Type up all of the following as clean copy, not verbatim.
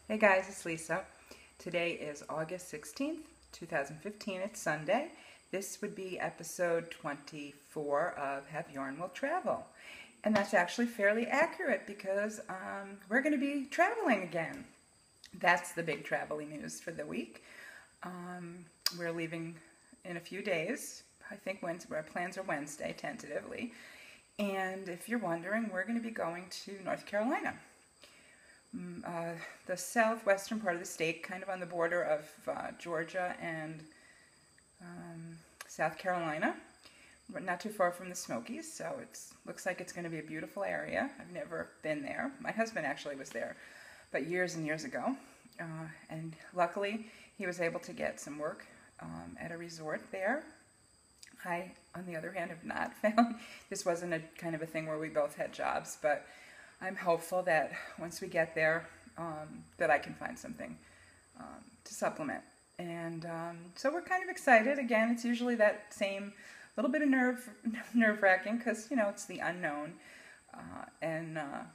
Hey guys, it's Lisa. Today is August 16th, 2015. It's Sunday. This would be episode 24 of Have Yarn Will Travel. And that's actually fairly accurate because we're going to be traveling again. That's the big travel-y news for the week. We're leaving in a few days. I think our plans are Wednesday, tentatively. And if you're wondering, we're going to be going to North Carolina. The southwestern part of the state, kind of on the border of Georgia and South Carolina. We're not too far from the Smokies, so it looks like it's going to be a beautiful area. I've never been there. My husband actually was there, but years and years ago. And luckily, he was able to get some work at a resort there. I, on the other hand, have not found, this wasn't a kind of a thing where we both had jobs, but I'm hopeful that once we get there, that I can find something to supplement. And so we're kind of excited. Again, it's usually that same little bit of nerve-wracking because, you know, it's the unknown. And a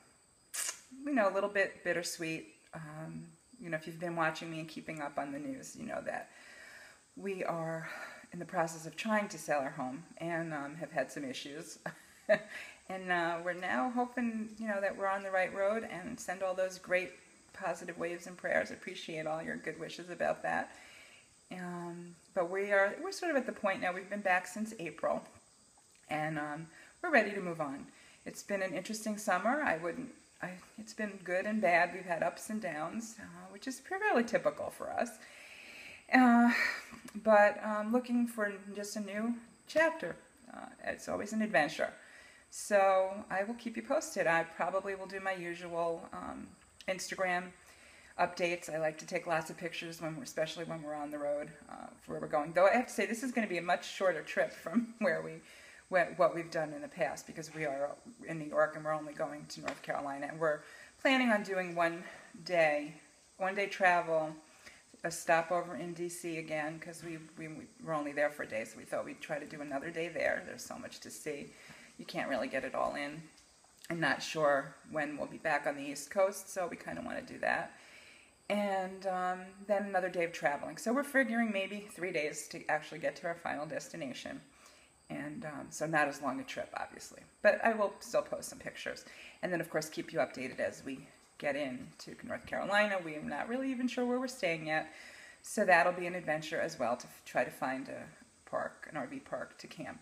little bit bittersweet. If you've been watching me and keeping up on the news, you know that we are in the process of trying to sell our home and have had some issues. And we're now hoping, that we're on the right road, and send all those great positive waves and prayers. Appreciate all your good wishes about that. But we're sort of at the point now. We've been back since April, and we're ready to move on. It's been an interesting summer. It's been good and bad. We've had ups and downs, which is fairly typical for us. But looking for just a new chapter. It's always an adventure. So I will keep you posted. I probably will do my usual Instagram updates. I like to take lots of pictures, especially when we're on the road, where we're going. Though I have to say, this is going to be a much shorter trip from what we've done in the past, because we are in New York and we're only going to North Carolina. And we're planning on doing one day travel, a stopover in D.C. again, because we were only there for a day, so we thought we'd try to do another day there. There's so much to see. You can't really get it all in. I'm not sure when we'll be back on the East Coast, so we kind of want to do that. And then another day of traveling. So we're figuring maybe 3 days to actually get to our final destination. And so not as long a trip, obviously. But I will still post some pictures. And then, of course, keep you updated as we get into North Carolina. We are not really even sure where we're staying yet. So that'll be an adventure as well, to try to find an RV park to camp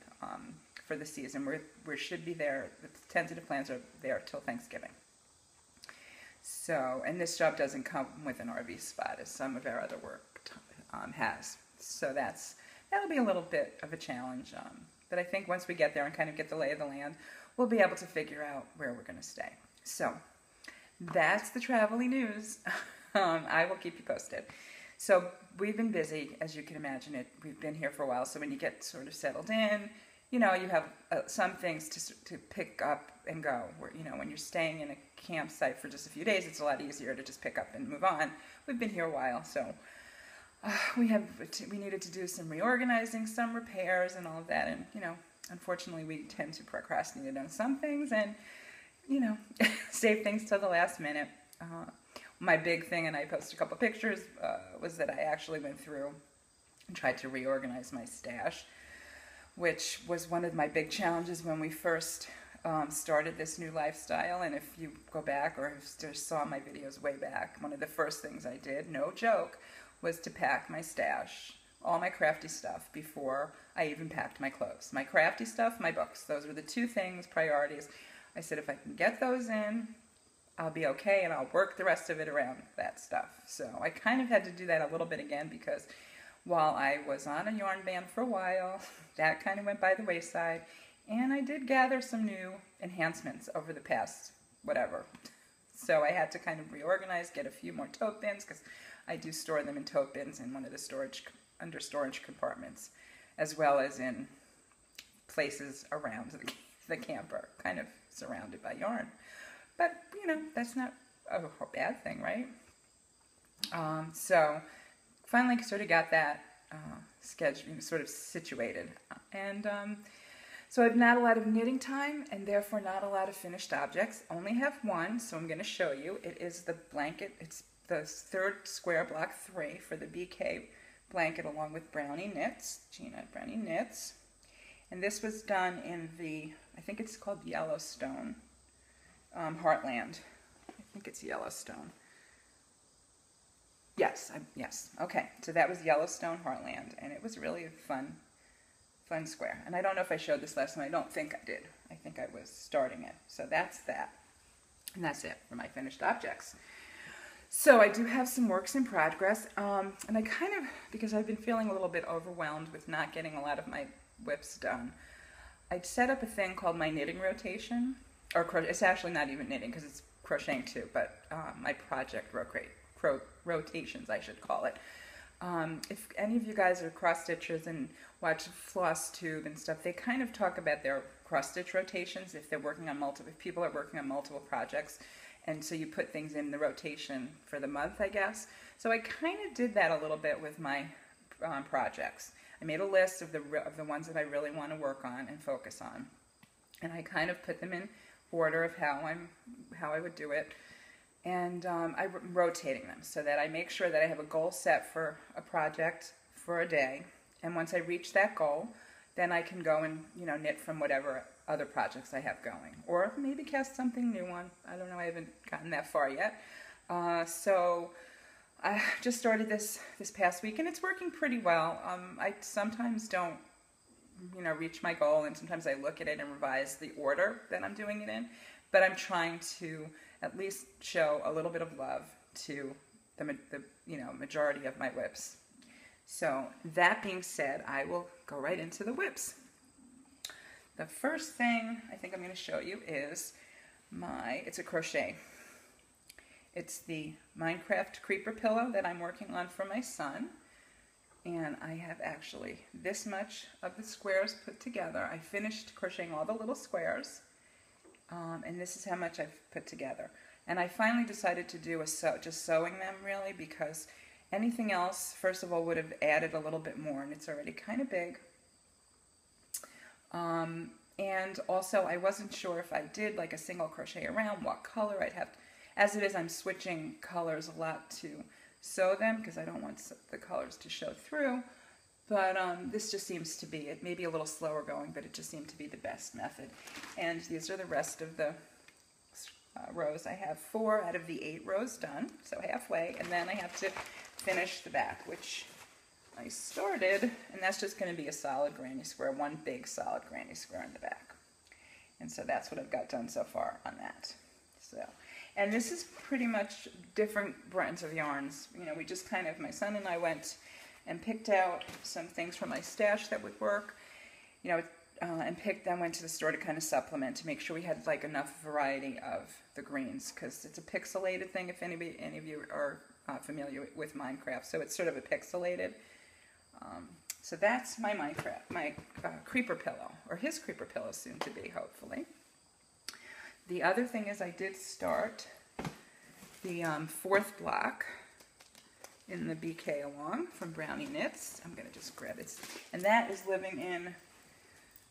for the season. We should be there. The tentative plans are there till Thanksgiving. So, and this job doesn't come with an RV spot, as some of our other work has. So that'll be a little bit of a challenge. But I think once we get there and kind of get the lay of the land, we'll be able to figure out where we're going to stay. So that's the travel-y news. I will keep you posted. So we've been busy, as you can imagine. We've been here for a while, so when you get sort of settled in, you have some things to pick up and go. When you're staying in a campsite for just a few days, it's a lot easier to just pick up and move on. We've been here a while, so we needed to do some reorganizing, some repairs, and all of that. And unfortunately, we tend to procrastinate on some things, and save things till the last minute. My big thing, and I posted a couple pictures, was that I actually went through and tried to reorganize my stash, which was one of my big challenges when we first started this new lifestyle. And if you go back or just saw my videos way back, one of the first things I did, no joke, was to pack my stash, all my crafty stuff, before I even packed my clothes. My crafty stuff, my books. Those were the two things, priorities. I said, if I can get those in, I'll be okay, and I'll work the rest of it around that stuff. So I kind of had to do that a little bit again, because while I was on a yarn ban for a while, that kind of went by the wayside, and I did gather some new enhancements over the past whatever. So I had to kind of reorganize, get a few more tote bins, because I do store them in tote bins in one of the storage compartments, as well as in places around the camper, kind of surrounded by yarn. But, that's not a bad thing, right? So finally sort of got that schedule sort of situated. And so I have not a lot of knitting time, and therefore not a lot of finished objects. Only have one, so I'm going to show you. It is the blanket. It's the third square, block 3, for the BK blanket along with Brownie Knits, Gina Brownie Knits. And this was done in the, I think it's called Yellowstone, Heartland. I think it's Yellowstone. Yes, yes. Okay, so that was Yellowstone Heartland, and it was really a fun square. And I don't know if I showed this last time. I don't think I did. I think I was starting it. So that's that. And that's it for my finished objects. So I do have some works in progress, and I kind of, because I've been feeling a little bit overwhelmed with not getting a lot of my whips done, I'd set up a thing called my knitting rotation, or it's actually not even knitting because it's crocheting too, but my project rotations, I should call it. If any of you guys are cross stitchers and watch Floss Tube and stuff, they kind of talk about their cross stitch rotations if they're working on multiple, if people are working on multiple projects, and so you put things in the rotation for the month, I guess. So I kind of did that a little bit with my projects. I made a list of the ones that I really want to work on and focus on, and I kind of put them in order of how I would do it. And I'm rotating them so that I make sure that I have a goal set for a project for a day, and once I reach that goal, then I can go and knit from whatever other projects I have going, or maybe cast something new on. I don't know. I haven't gotten that far yet. So I just started this past week, and it's working pretty well. I sometimes don't reach my goal, and sometimes I look at it and revise the order that I'm doing it in, but I'm trying to at least show a little bit of love to the majority of my whips. So that being said, I will go right into the whips. The first thing I think I'm going to show you is it's a crochet. It's the Minecraft creeper pillow that I'm working on for my son. And I have actually this much of the squares put together. I finished crocheting all the little squares. And this is how much I've put together. And I finally decided to do just sewing them, really, because anything else, first of all, would have added a little bit more, and it's already kind of big. And also, I wasn't sure if I did like a single crochet around, what color I'd have. As it is, I'm switching colors a lot to sew them because I don't want the colors to show through. But this just seems to be, it may be a little slower going, but it just seemed to be the best method. And these are the rest of the rows. I have 4 out of the 8 rows done, so halfway, and then I have to finish the back, which I started, and that's just going to be a solid granny square, one big solid granny square in the back. And so that's what I've got done so far on that. So, and this is pretty much different brands of yarns. We just kind of, my son and I went and picked out some things from my stash that would work, and went to the store to kind of supplement to make sure we had like enough variety of the greens, because it's a pixelated thing, if any of you are familiar with Minecraft. So it's sort of a pixelated. So that's my creeper pillow, or his creeper pillow soon to be, hopefully. The other thing is I did start the 4th block in the BK along from Brownie Knits. I'm going to just grab it. And that is living in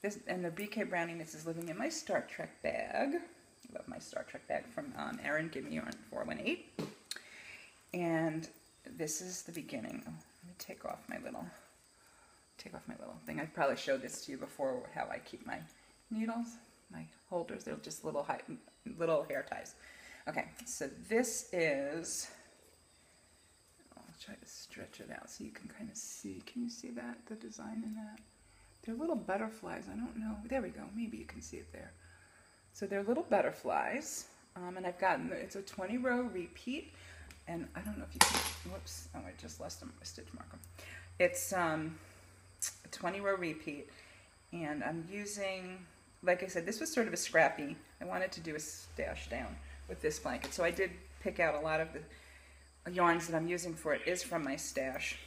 this, and the BK Brownie Knits is living in my Star Trek bag. I love my Star Trek bag from Erin Give Me Yarn 418. And this is the beginning. Oh, let me take off my little thing. I probably showed this to you before, how I keep my needles, my holders. They're just little hair ties. Okay, so this is, I'll try to stretch it out so you can kind of see. Can you see that, the design in that? They're little butterflies. I don't know. There we go. Maybe you can see it there. So they're little butterflies, and I've gotten, it's a 20-row repeat, and I don't know if you can, whoops, oh, I just lost a stitch marker. It's a 20-row repeat, and I'm using, like I said, this was sort of a scrappy, I wanted to do a stash down with this blanket, so I did pick out a lot of the yarns that I'm using for it is from my stash,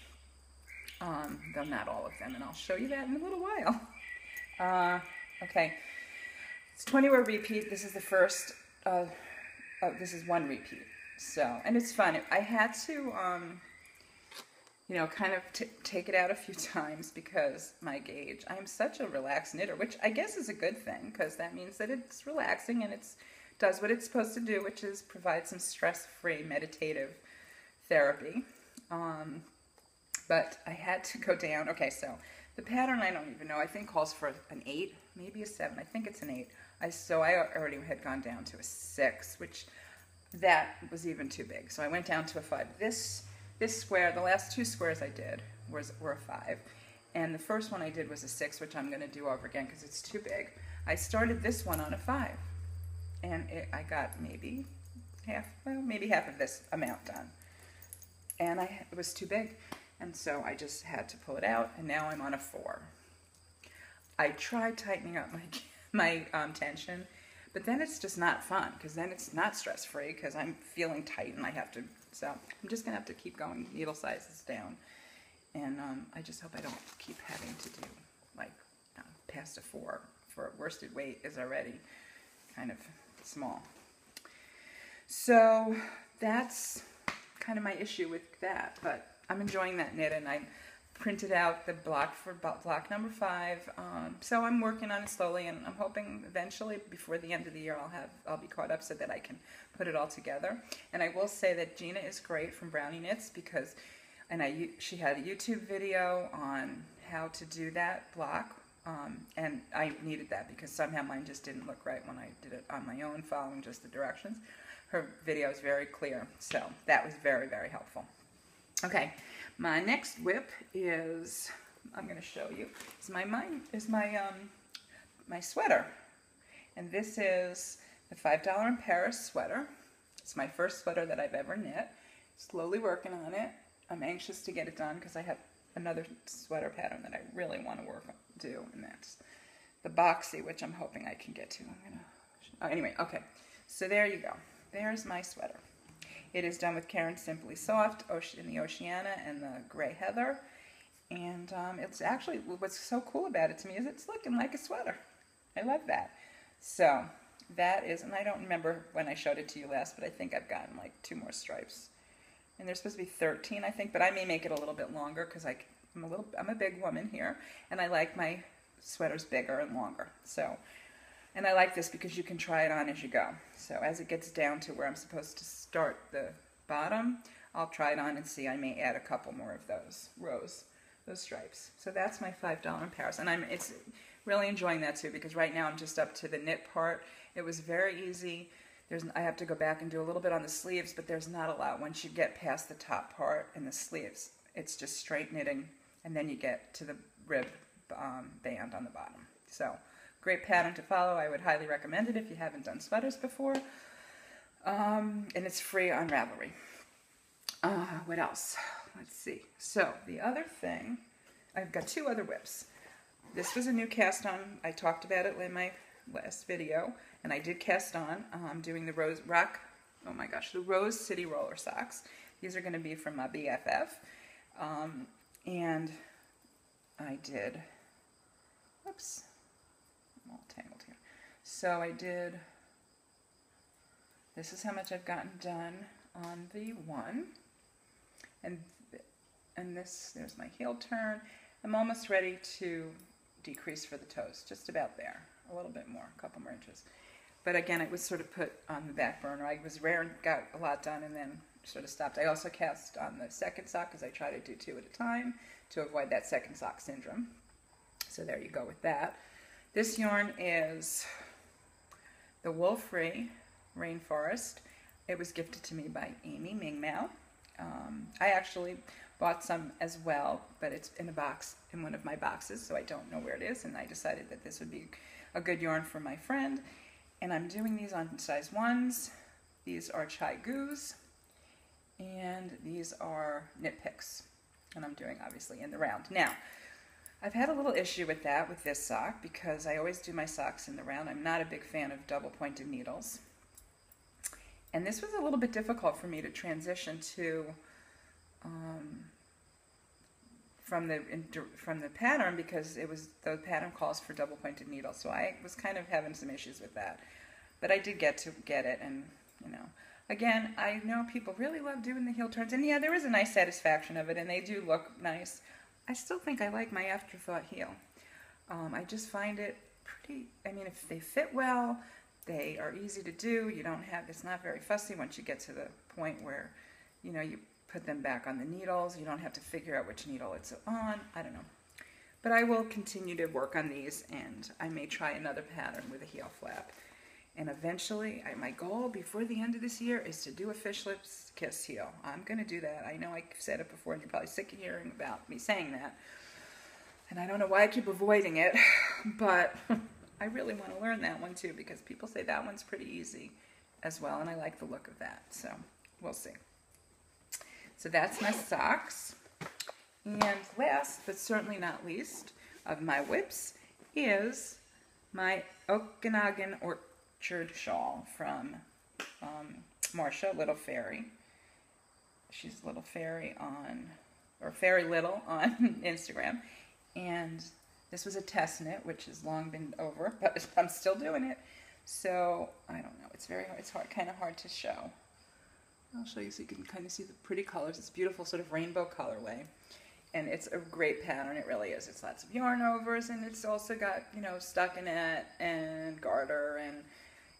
though not all of them, and I'll show you that in a little while. Okay, it's 20-row repeat. This is the first, this is one repeat, so, and it's fun. I had to, kind of take it out a few times because my gauge, I'm such a relaxed knitter, which I guess is a good thing because that means that it's relaxing and it does what it's supposed to do, which is provide some stress-free meditative therapy. But I had to go down. Okay, so the pattern, I don't even know, I think calls for an 8, maybe a 7. I think it's an 8. So I already had gone down to a 6, which that was even too big. So I went down to a 5. This square, the last 2 squares I did were a 5. And the first one I did was a 6, which I'm going to do over again because it's too big. I started this one on a 5. And I got maybe half of this amount done. And it was too big. And so I just had to pull it out, and now I'm on a 4. I tried tightening up my tension, but then it's just not fun, because then it's not stress-free, because I'm feeling tight, and so I'm just going to have to keep going needle sizes down. And I just hope I don't keep having to do, like, past a 4 for worsted weight is already kind of small. So that's kind of my issue with that, but I'm enjoying that knit, and I printed out the block for block number 5. So I'm working on it slowly, and I'm hoping eventually before the end of the year I'll be caught up so that I can put it all together. And I will say that Gina is great from Brownie Knits because, she had a YouTube video on how to do that block, and I needed that because somehow mine just didn't look right when I did it on my own, following just the directions. Her video is very clear, so that was very, very helpful. Okay, my next whip is, I'm going to show you, my sweater. And this is the $5 in Paris sweater. It's my first sweater that I've ever knit. Slowly working on it. I'm anxious to get it done because I have another sweater pattern that I really want to do, and that's the boxy, which I'm hoping I can get to. Anyway, okay, so there you go. There's my sweater. It is done with Karen Simply Soft in the Oceana and the Gray Heather. And it's actually, what's so cool about it to me is it's looking like a sweater. I love that. So that is, and I don't remember when I showed it to you last, but I think I've gotten like 2 more stripes. And there's supposed to be 13, I think, but I may make it a little bit longer because I'm a big woman here, and I like my sweaters bigger and longer. So. And I like this because you can try it on as you go. So as it gets down to where I'm supposed to start the bottom, I'll try it on and see. I may add a couple more of those those stripes. So that's my $5 in Paris. And it's really enjoying that too, because right now I'm just up to the knit part. It was very easy. I have to go back and do a little bit on the sleeves, but there's not a lot. Once you get past the top part and the sleeves, it's just straight knitting, and then you get to the rib band on the bottom. So. Great pattern to follow. I would highly recommend it if you haven't done sweaters before. And it's free on Ravelry. What else? Let's see. So the other thing, I've got 2 other whips. This was a new cast on. I talked about it in my last video, and I did cast on. I'm doing the the Rose City Roller Socks. These are going to be from my BFF. And I did, whoops. I'm all tangled here. So I did, this is how much I've gotten done on the one. And there's my heel turn. I'm almost ready to decrease for the toes, just about there. A little bit more, a couple more inches. But again, it was sort of put on the back burner. I was rare and got a lot done and then sort of stopped. I also cast on the second sock because I try to do 2 at a time to avoid that second sock syndrome. So there you go with that. This yarn is the Wool Free Rainforest. It was gifted to me by Amy Mingmao. I actually bought some as well, but it's in a box, in one of my boxes, so I don't know where it is, and I decided that this would be a good yarn for my friend. And I'm doing these on size 1s. These are Chai Goos, and these are Knit Picks. And I'm doing, obviously, in the round. Now, I've had a little issue with that, with this sock, because I always do my socks in the round. I'm not a big fan of double-pointed needles. And this was a little bit difficult for me to transition to from the pattern, because the pattern calls for double-pointed needles. So I was kind of having some issues with that. But I did get it, and, you know. Again, I know people really love doing the heel turns, and yeah, there is a nice satisfaction of it, and they do look nice. I still think I like my afterthought heel. I just find it pretty, I mean, if they fit well, they are easy to do. You don't have, it's not very fussy once you get to the point where, you know, you put them back on the needles. You don't have to figure out which needle it's on. I don't know. But I will continue to work on these, and I may try another pattern with a heel flap. And eventually, my goal before the end of this year is to do a fish lips kiss heel. I'm going to do that. I know I've said it before, and you're probably sick of hearing about me saying that. And I don't know why I keep avoiding it, but I really want to learn that one too, because people say that one's pretty easy as well, and I like the look of that. So we'll see. So that's my socks. And last, but certainly not least, of my whips is my Okanagan Orchard shawl from Marcia, Little Fairy. She's Little Fairy on, or Fairy Little on Instagram. And this was a test knit, which has long been over, but I'm still doing it. So, I don't know, it's very hard, it's kind of hard to show. I'll show you so you can kind of see the pretty colors. It's beautiful sort of rainbow colorway. And it's a great pattern, it really is. It's lots of yarn overs, and it's also got, you know, stockinette and garter, and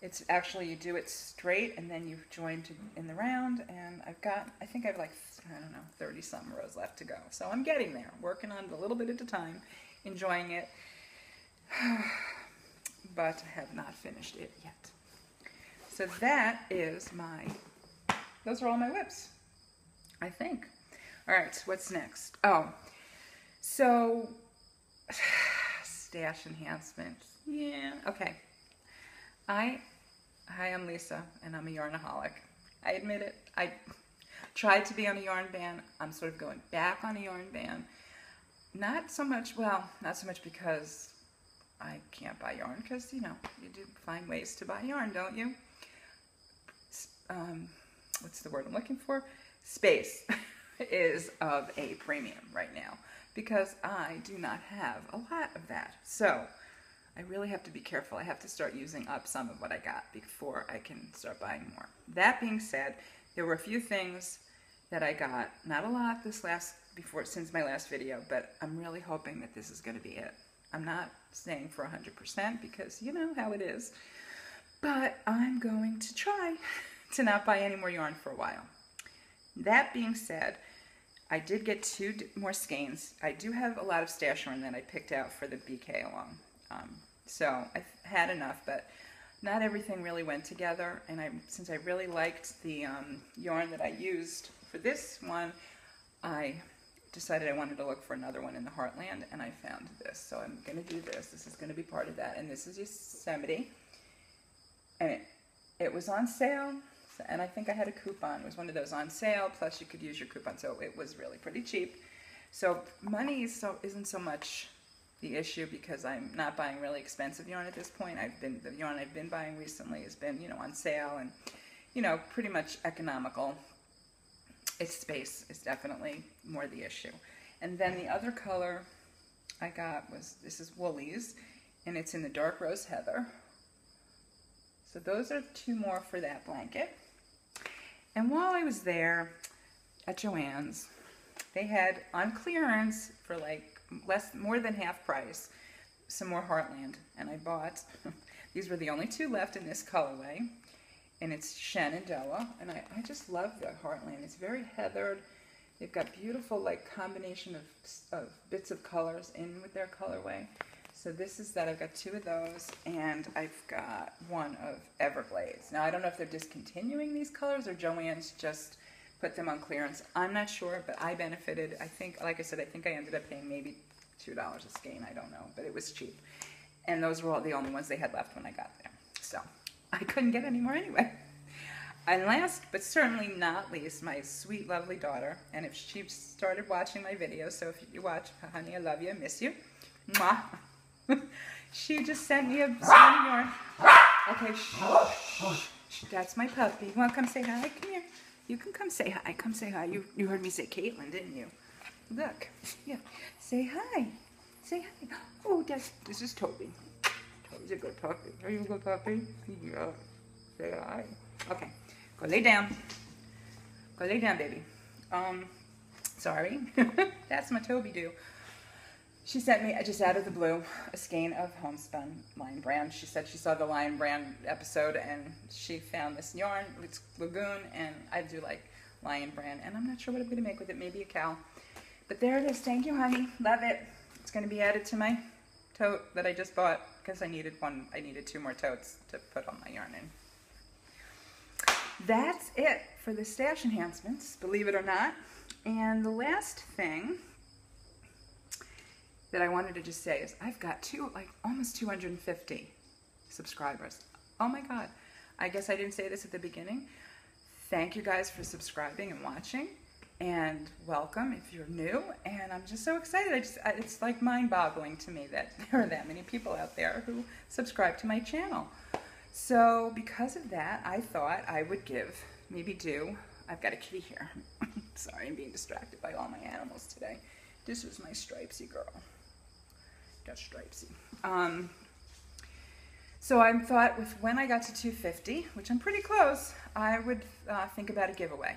it's actually, you do it straight, and then you join in the round, and I think I have like, I don't know, 30-something rows left to go. So I'm getting there, working on it a little bit at a time, enjoying it, but I have not finished it yet. So that is those are all my whips, I think. All right, what's next? Oh, so stash enhancement. Yeah, okay. Hi, I'm Lisa, and I'm a yarnaholic. I admit it. I tried to be on a yarn ban. I'm sort of going back on a yarn ban. Not so much because I can't buy yarn, because, you know, you do find ways to buy yarn, don't you? What's the word I'm looking for? Space is of a premium right now, because I do not have a lot of that. So I really have to be careful. I have to start using up some of what I got before I can start buying more. That being said, there were a few things that I got, not a lot since my last video, but I'm really hoping that this is going to be it. I'm not saying for 100% because you know how it is, but I'm going to try to not buy any more yarn for a while. That being said, I did get 2 more skeins. I do have a lot of stash yarn that I picked out for the BK along. So I've had enough, but not everything really went together. And since I really liked the yarn that I used for this one, I decided I wanted to look for another one in the Heartland, and I found this. So I'm going to do this. This is going to be part of that. And this is Yosemite. And it was on sale. And I think I had a coupon. It was one of those on sale, plus you could use your coupon. So it was really pretty cheap. So money isn't so much the issue, because I'm not buying really expensive yarn at this point. The yarn I've been buying recently has been, you know, on sale and, you know, pretty much economical. It's space is definitely more the issue. And then the other color I got this is Woolies, and it's in the dark rose heather. So those are 2 more for that blanket. And while I was there at Joann's, they had on clearance for like more than half price some more Heartland, and I bought these were the only 2 left in this colorway, and it's Shenandoah, and I just love the Heartland. It's very heathered. They've got beautiful like combination of bits of colors in with their colorway. So this is that. I've got 2 of those, and I've got 1 of Everglades. Now I don't know if they're discontinuing these colors or Joann's just put them on clearance. I'm not sure, but I benefited. I think, like I said, I think I ended up paying maybe $2 a skein. I don't know, but it was cheap. And those were all the only ones they had left when I got there. So I couldn't get any more anyway. And last, but certainly not least, my sweet, lovely daughter. And if she started watching my videos, so if you watch, honey, I love you, I miss you. Mwah. She just sent me a skein of yarn. Okay, shh. That's my puppy. You want to come say hi? Come here. You can come say hi. Come say hi. You heard me say Caitlin, didn't you? Look. Yeah. Say hi. Say hi. Oh, this is Toby. Toby's a good puppy. Are you a good puppy? Yeah. Say hi. Okay. Go lay down. Go lay down, baby. Sorry. That's my Toby do. She sent me, just out of the blue, a skein of homespun Lion Brand. She said she saw the Lion Brand episode, and she found this yarn. It's Lagoon, and I do like Lion brand, and I'm not sure what I'm going to make with it. Maybe a cow. But there it is. Thank you, honey. Love it. It's going to be added to my tote that I just bought because I needed one. I needed 2 more totes to put all my yarn in. That's it for the stash enhancements, believe it or not. And the last thing that I wanted to just say is I've got almost 250 subscribers. Oh my God. I guess I didn't say this at the beginning. Thank you guys for subscribing and watching, and welcome if you're new. And I'm just so excited. It's like mind-boggling to me that there are that many people out there who subscribe to my channel. So because of that, I thought I would I've got a kitty here. Sorry, I'm being distracted by all my animals today. This is my Stripesy girl. Got Stripesy. So I thought when I got to 250, which I'm pretty close, I would think about a giveaway.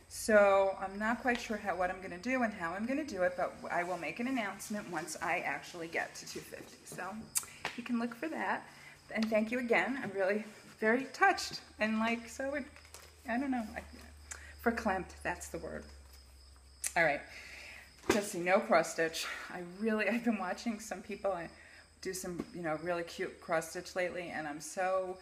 So I'm not quite sure what I'm going to do and how I'm going to do it, but I will make an announcement once I actually get to 250. So you can look for that. And thank you again. I'm really very touched and I don't know, verklempt, that's the word. All right, let's see, no cross stitch. I've been watching some people do some, really cute cross stitch lately, and I'm so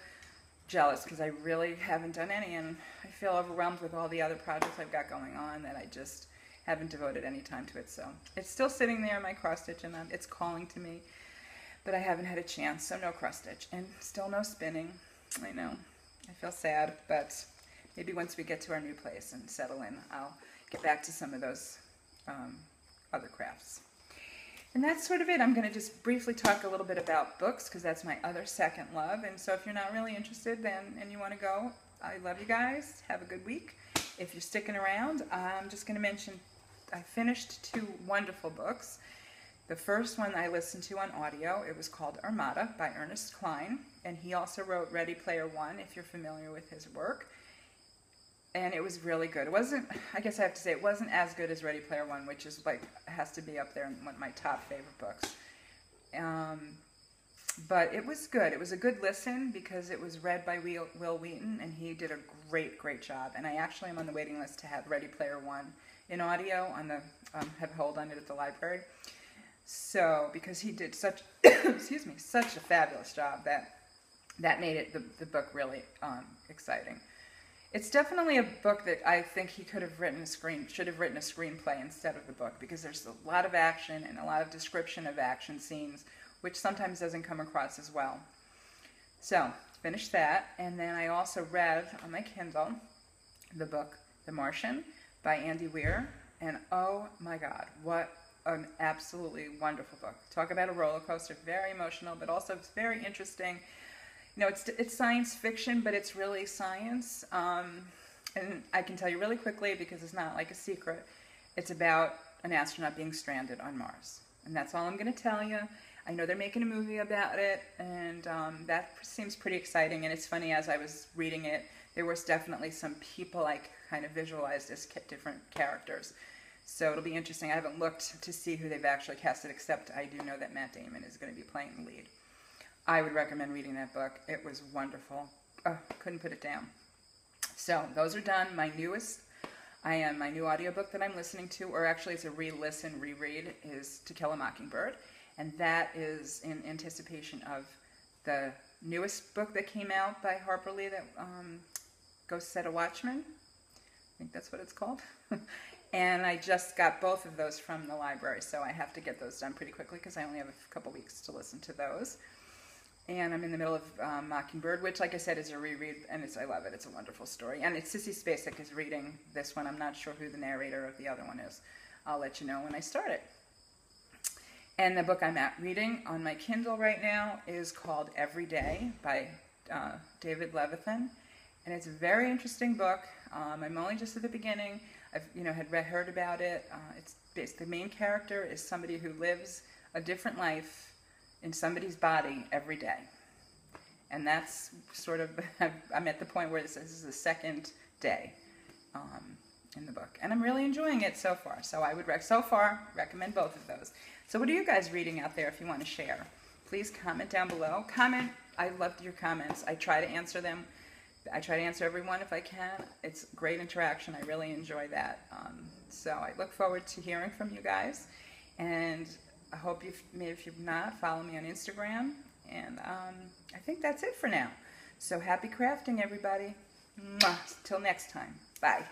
jealous because I really haven't done any, and I feel overwhelmed with all the other projects I've got going on that I just haven't devoted any time to it. So it's still sitting there, my cross stitch, and it's calling to me, but I haven't had a chance, so no cross stitch, and still no spinning. I know, I feel sad, but maybe once we get to our new place and settle in, I'll get back to some of those other crafts. And that's sort of it. I'm going to just briefly talk a little bit about books because that's my other second love. And so if you're not really interested and you want to go, I love you guys. Have a good week. If you're sticking around, I'm just going to mention I finished 2 wonderful books. The first one I listened to on audio, it was called Armada by Ernest Cline. And he also wrote Ready Player One, if you're familiar with his work. And it was really good. It wasn't, I guess I have to say, it wasn't as good as Ready Player One, which is has to be up there in one of my top favorite books. But it was good. It was a good listen because it was read by Will Wheaton, and he did a great, great job. And I actually am on the waiting list to have Ready Player One in audio on the, have hold on it at the library. So, because he did such, excuse me, such a fabulous job that made it, the book really exciting. It's definitely a book that I think he should have written a screenplay instead of the book, because there's a lot of action and a lot of description of action scenes, which sometimes doesn't come across as well. So, finished that, and then I also read on my Kindle the book The Martian by Andy Weir, and oh my God, what an absolutely wonderful book. Talk about a roller coaster, very emotional, but also it's very interesting. It's science fiction, but it's really science. And I can tell you really quickly, because it's not like a secret, it's about an astronaut being stranded on Mars. And that's all I'm going to tell you. I know they're making a movie about it, and that seems pretty exciting. And it's funny, as I was reading it, there was definitely some people I kind of visualized as different characters. So it'll be interesting. I haven't looked to see who they've actually casted, except I do know that Matt Damon is going to be playing the lead. I would recommend reading that book. It was wonderful. Oh, couldn't put it down. So those are done. My new audiobook that I'm listening to, or actually it's a re-listen, reread, is To Kill a Mockingbird. And that is in anticipation of the newest book that came out by Harper Lee, that Ghost Set a Watchman. I think that's what it's called. And I just got both of those from the library, so I have to get those done pretty quickly because I only have a couple weeks to listen to those. And I'm in the middle of Mockingbird, which, like I said, is a reread, and I love it. It's a wonderful story. And it's Sissy Spacek is reading this one. I'm not sure who the narrator of the other one is. I'll let you know when I start it. And the book I'm reading on my Kindle right now is called Every Day by David Levithan. And it's a very interesting book. I'm only just at the beginning. I've heard about it. The main character is somebody who lives a different life in somebody's body every day. And that's sort of, I'm at the point where this is the second day in the book. And I'm really enjoying it so far. So I would recommend both of those. So what are you guys reading out there if you want to share? Please comment down below. Comment. I love your comments. I try to answer them I try to answer everyone if I can. It's great interaction. I really enjoy that. So I look forward to hearing from you guys. And I hope maybe if you've not, follow me on Instagram. And I think that's it for now. So happy crafting, everybody. Mwah. Till next time. Bye.